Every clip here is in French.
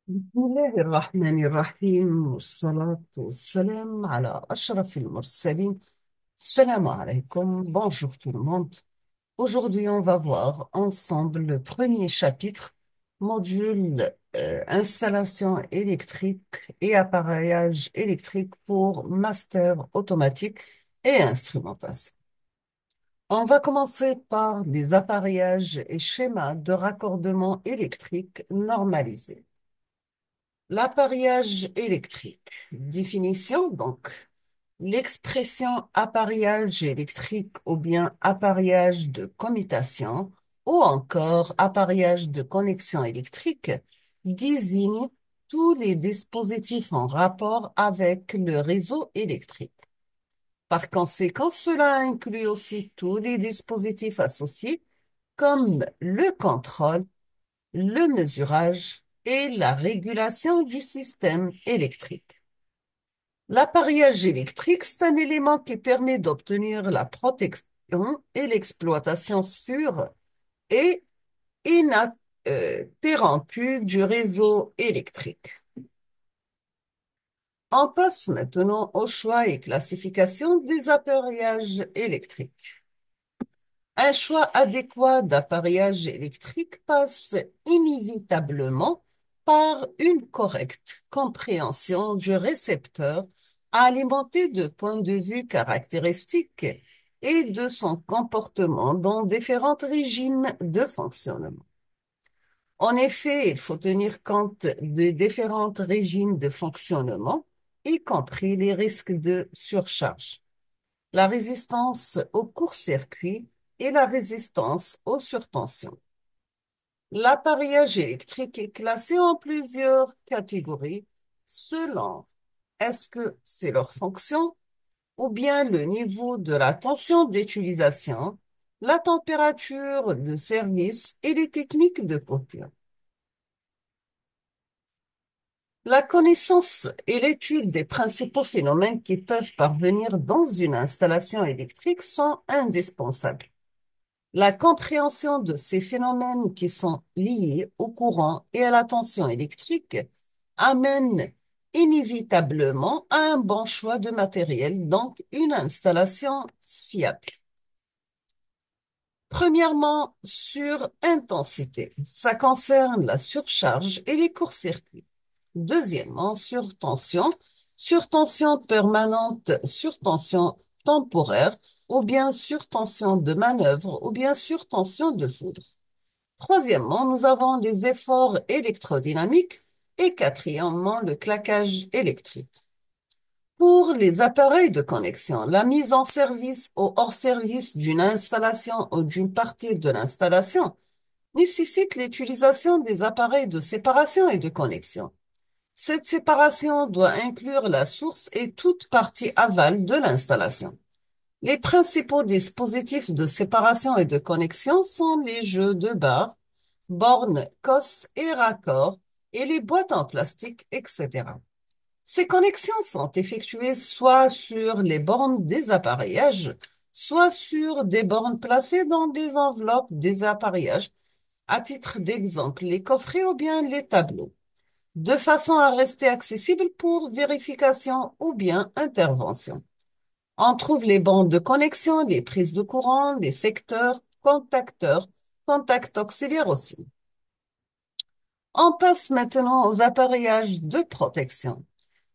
بسم الله الرحمن الرحيم والصلاة والسلام على أشرف المرسلين. Salam alaikum, bonjour tout le monde. Aujourd'hui, on va voir ensemble le premier chapitre, module installation électrique et appareillage électrique pour master automatique et instrumentation. On va commencer par des appareillages et schémas de raccordement électrique normalisés. L'appareillage électrique. Définition, donc, l'expression appareillage électrique ou bien appareillage de commutation ou encore appareillage de connexion électrique désigne tous les dispositifs en rapport avec le réseau électrique. Par conséquent, cela inclut aussi tous les dispositifs associés comme le contrôle, le mesurage et la régulation du système électrique. L'appareillage électrique, c'est un élément qui permet d'obtenir la protection et l'exploitation sûre et ininterrompue du réseau électrique. On passe maintenant au choix et classification des appareillages électriques. Un choix adéquat d'appareillage électrique passe inévitablement par une correcte compréhension du récepteur alimenté de points de vue caractéristiques et de son comportement dans différents régimes de fonctionnement. En effet, il faut tenir compte de différents régimes de fonctionnement, y compris les risques de surcharge, la résistance au court-circuit et la résistance aux surtensions. L'appareillage électrique est classé en plusieurs catégories selon est-ce que c'est leur fonction ou bien le niveau de la tension d'utilisation, la température de service et les techniques de coupure. La connaissance et l'étude des principaux phénomènes qui peuvent parvenir dans une installation électrique sont indispensables. La compréhension de ces phénomènes qui sont liés au courant et à la tension électrique amène inévitablement à un bon choix de matériel, donc une installation fiable. Premièrement, sur intensité, ça concerne la surcharge et les courts-circuits. Deuxièmement, surtension permanente, surtension temporaire, ou bien surtension de manœuvre, ou bien surtension de foudre. Troisièmement, nous avons les efforts électrodynamiques et quatrièmement, le claquage électrique. Pour les appareils de connexion, la mise en service ou hors service d'une installation ou d'une partie de l'installation nécessite l'utilisation des appareils de séparation et de connexion. Cette séparation doit inclure la source et toute partie aval de l'installation. Les principaux dispositifs de séparation et de connexion sont les jeux de barres, bornes, cosses et raccords et les boîtes en plastique, etc. Ces connexions sont effectuées soit sur les bornes des appareillages, soit sur des bornes placées dans des enveloppes des appareillages, à titre d'exemple les coffrets ou bien les tableaux, de façon à rester accessibles pour vérification ou bien intervention. On trouve les bandes de connexion, les prises de courant, les secteurs, contacteurs, contacts auxiliaires aussi. On passe maintenant aux appareillages de protection.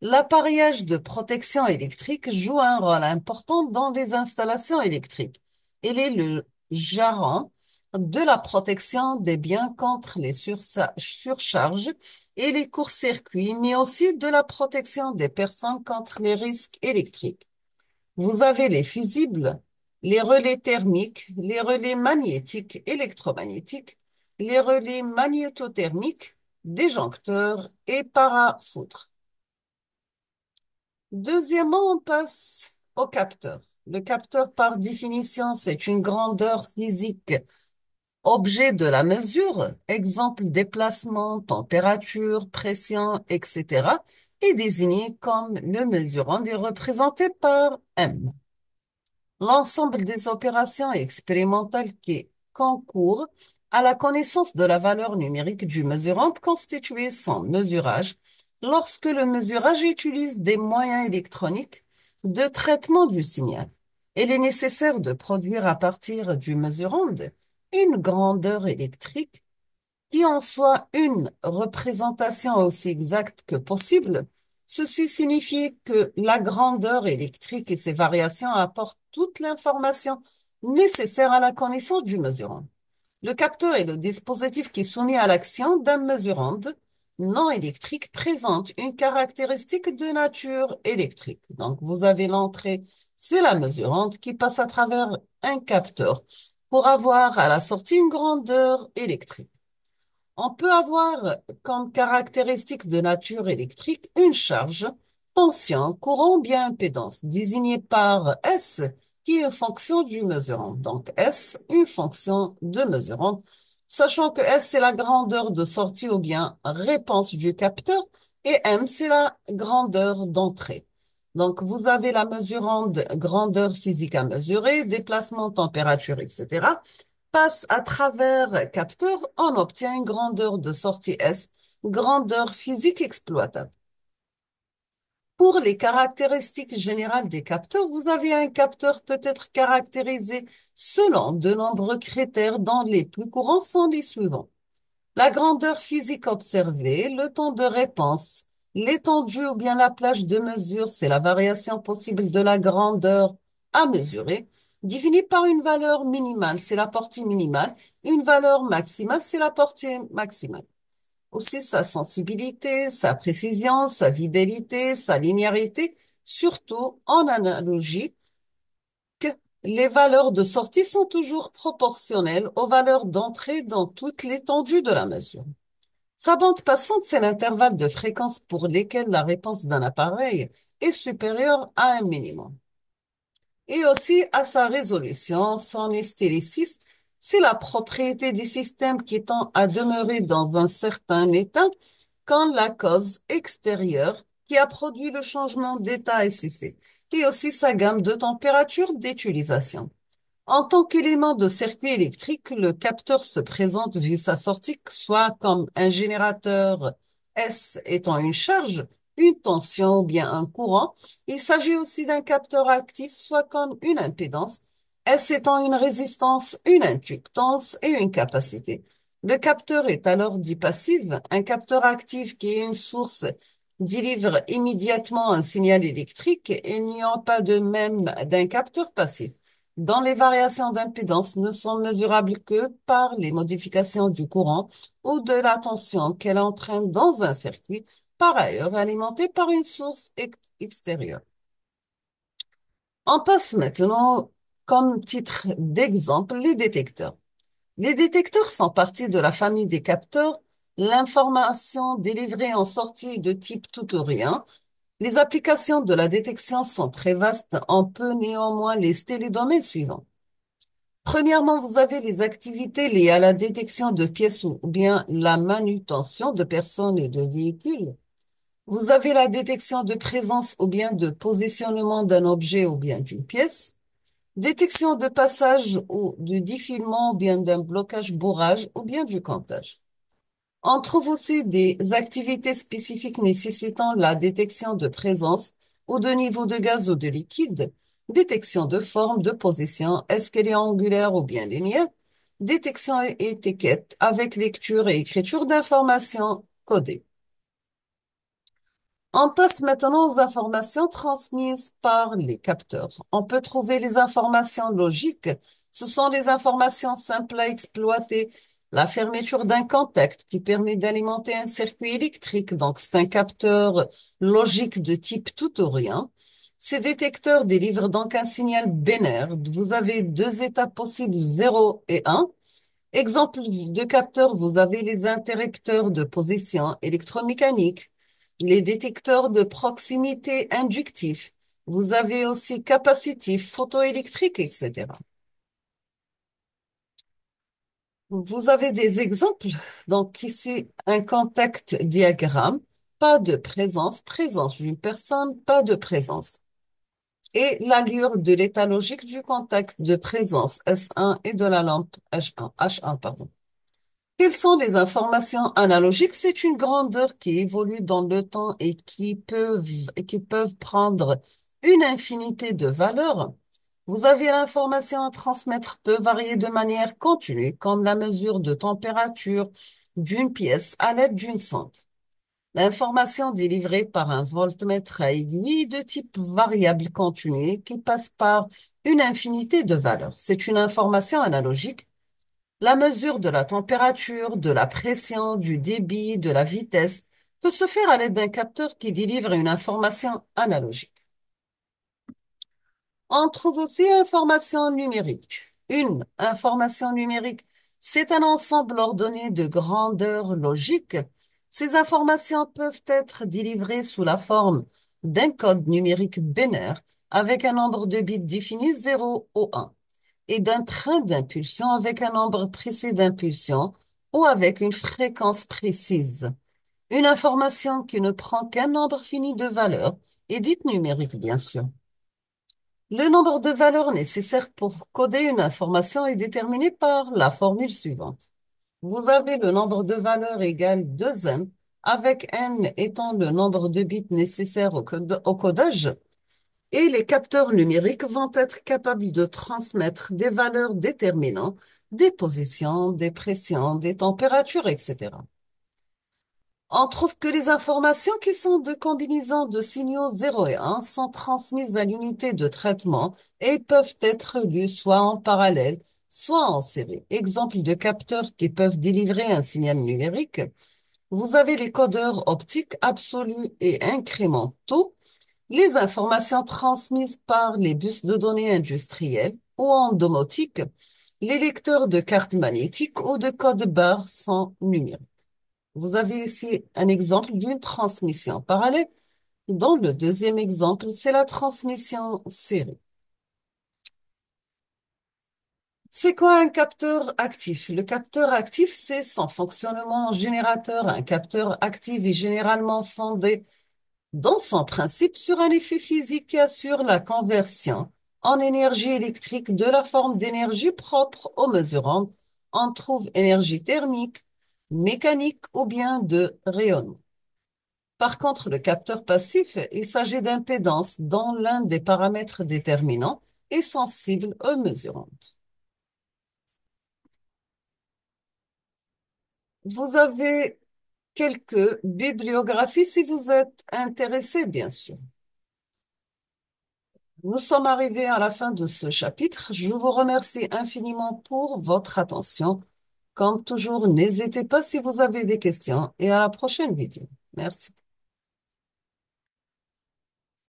L'appareillage de protection électrique joue un rôle important dans les installations électriques. Il est le garant de la protection des biens contre les surcharges et les courts-circuits, mais aussi de la protection des personnes contre les risques électriques. Vous avez les fusibles, les relais thermiques, les relais magnétiques, électromagnétiques, les relais magnétothermiques, disjoncteurs et parafoutres. Deuxièmement, on passe au capteur. Le capteur, par définition, c'est une grandeur physique, objet de la mesure, exemple déplacement, température, pression, etc., est désigné comme le mesurant est représenté par M. L'ensemble des opérations expérimentales qui concourent à la connaissance de la valeur numérique du mesurant constituée son mesurage lorsque le mesurage utilise des moyens électroniques de traitement du signal. Il est nécessaire de produire à partir du mesurand une grandeur électrique qui en soit une représentation aussi exacte que possible. Ceci signifie que la grandeur électrique et ses variations apportent toute l'information nécessaire à la connaissance du mesurant. Le capteur est le dispositif qui, soumis à l'action d'un mesurant non électrique, présente une caractéristique de nature électrique. Donc, vous avez l'entrée, c'est la mesurante qui passe à travers un capteur pour avoir à la sortie une grandeur électrique. On peut avoir comme caractéristique de nature électrique une charge, tension, courant ou bien impédance, désignée par S, qui est une fonction du mesurant. Donc S, une fonction de mesurant, sachant que S, c'est la grandeur de sortie ou bien réponse du capteur, et M, c'est la grandeur d'entrée. Donc, vous avez la mesurande grandeur physique à mesurer, déplacement, température, etc. Passe à travers capteur, on obtient une grandeur de sortie S, grandeur physique exploitable. Pour les caractéristiques générales des capteurs, vous avez un capteur peut être caractérisé selon de nombreux critères dont les plus courants sont les suivants. La grandeur physique observée, le temps de réponse, l'étendue ou bien la plage de mesure, c'est la variation possible de la grandeur à mesurer, définie par une valeur minimale, c'est la portée minimale, une valeur maximale, c'est la portée maximale. Aussi sa sensibilité, sa précision, sa fidélité, sa linéarité, surtout en analogie que les valeurs de sortie sont toujours proportionnelles aux valeurs d'entrée dans toute l'étendue de la mesure. Sa bande passante, c'est l'intervalle de fréquence pour lesquels la réponse d'un appareil est supérieure à un minimum. Et aussi à sa résolution, son hystérésis, c'est la propriété du système qui tend à demeurer dans un certain état quand la cause extérieure qui a produit le changement d'état est cessée. Et aussi sa gamme de température d'utilisation. En tant qu'élément de circuit électrique, le capteur se présente vu sa sortie soit comme un générateur S étant une charge, une tension ou bien un courant. Il s'agit aussi d'un capteur actif, soit comme une impédance, S étant une résistance, une inductance et une capacité. Le capteur est alors dit passif. Un capteur actif qui est une source délivre immédiatement un signal électrique. Il n'y a pas de même d'un capteur passif dont les variations d'impédance ne sont mesurables que par les modifications du courant ou de la tension qu'elle entraîne dans un circuit, par ailleurs alimenté par une source extérieure. On passe maintenant, comme titre d'exemple, les détecteurs. Les détecteurs font partie de la famille des capteurs. L'information délivrée en sortie est de type tout ou rien. Les applications de la détection sont très vastes. On peut néanmoins lister les domaines suivants. Premièrement, vous avez les activités liées à la détection de pièces ou bien la manutention de personnes et de véhicules. Vous avez la détection de présence ou bien de positionnement d'un objet ou bien d'une pièce. Détection de passage ou de défilement ou bien d'un blocage bourrage ou bien du comptage. On trouve aussi des activités spécifiques nécessitant la détection de présence ou de niveau de gaz ou de liquide, détection de forme, de position, est-ce qu'elle est angulaire ou bien linéaire, détection et étiquette avec lecture et écriture d'informations codées. On passe maintenant aux informations transmises par les capteurs. On peut trouver les informations logiques. Ce sont les informations simples à exploiter. La fermeture d'un contact qui permet d'alimenter un circuit électrique. Donc, c'est un capteur logique de type tout ou rien. Ces détecteurs délivrent donc un signal binaire. Vous avez deux états possibles, 0 et 1. Exemple de capteur, vous avez les interrupteurs de position électromécanique, les détecteurs de proximité inductifs. Vous avez aussi capacitif, photoélectrique, etc. Vous avez des exemples. Donc ici, un contact diagramme, pas de présence, présence d'une personne, pas de présence. Et l'allure de l'état logique du contact de présence S1 et de la lampe H1, pardon. Quelles sont les informations analogiques? C'est une grandeur qui évolue dans le temps et qui peuvent prendre une infinité de valeurs. Vous avez l'information à transmettre peut varier de manière continue, comme la mesure de température d'une pièce à l'aide d'une sonde. L'information délivrée par un voltmètre à aiguille de type variable continue qui passe par une infinité de valeurs. C'est une information analogique. La mesure de la température, de la pression, du débit, de la vitesse peut se faire à l'aide d'un capteur qui délivre une information analogique. On trouve aussi information numérique. Une information numérique, c'est un ensemble ordonné de grandeurs logiques. Ces informations peuvent être délivrées sous la forme d'un code numérique binaire avec un nombre de bits défini 0 ou 1 et d'un train d'impulsion avec un nombre précis d'impulsions ou avec une fréquence précise. Une information qui ne prend qu'un nombre fini de valeurs est dite numérique, bien sûr. Le nombre de valeurs nécessaires pour coder une information est déterminé par la formule suivante. Vous avez le nombre de valeurs égal 2n, avec n étant le nombre de bits nécessaires au codage, et les capteurs numériques vont être capables de transmettre des valeurs déterminant des positions, des pressions, des températures, etc. On trouve que les informations qui sont de combinaisons de signaux 0 et 1 sont transmises à l'unité de traitement et peuvent être lues soit en parallèle, soit en série. Exemple de capteurs qui peuvent délivrer un signal numérique. Vous avez les codeurs optiques absolus et incrémentaux, les informations transmises par les bus de données industriels ou en domotique, les lecteurs de cartes magnétiques ou de codes barres sont numériques. Vous avez ici un exemple d'une transmission parallèle. Dans le deuxième exemple, c'est la transmission série. C'est quoi un capteur actif? Le capteur actif, c'est son fonctionnement en générateur. Un capteur actif est généralement fondé dans son principe sur un effet physique qui assure la conversion en énergie électrique de la forme d'énergie propre aux mesurantes. On trouve énergie thermique, mécanique ou bien de rayonnement. Par contre, le capteur passif, il s'agit d'impédance dont l'un des paramètres déterminants est sensible aux mesurantes. Vous avez quelques bibliographies si vous êtes intéressé, bien sûr. Nous sommes arrivés à la fin de ce chapitre. Je vous remercie infiniment pour votre attention. Comme toujours, n'hésitez pas si vous avez des questions et à la prochaine vidéo. Merci.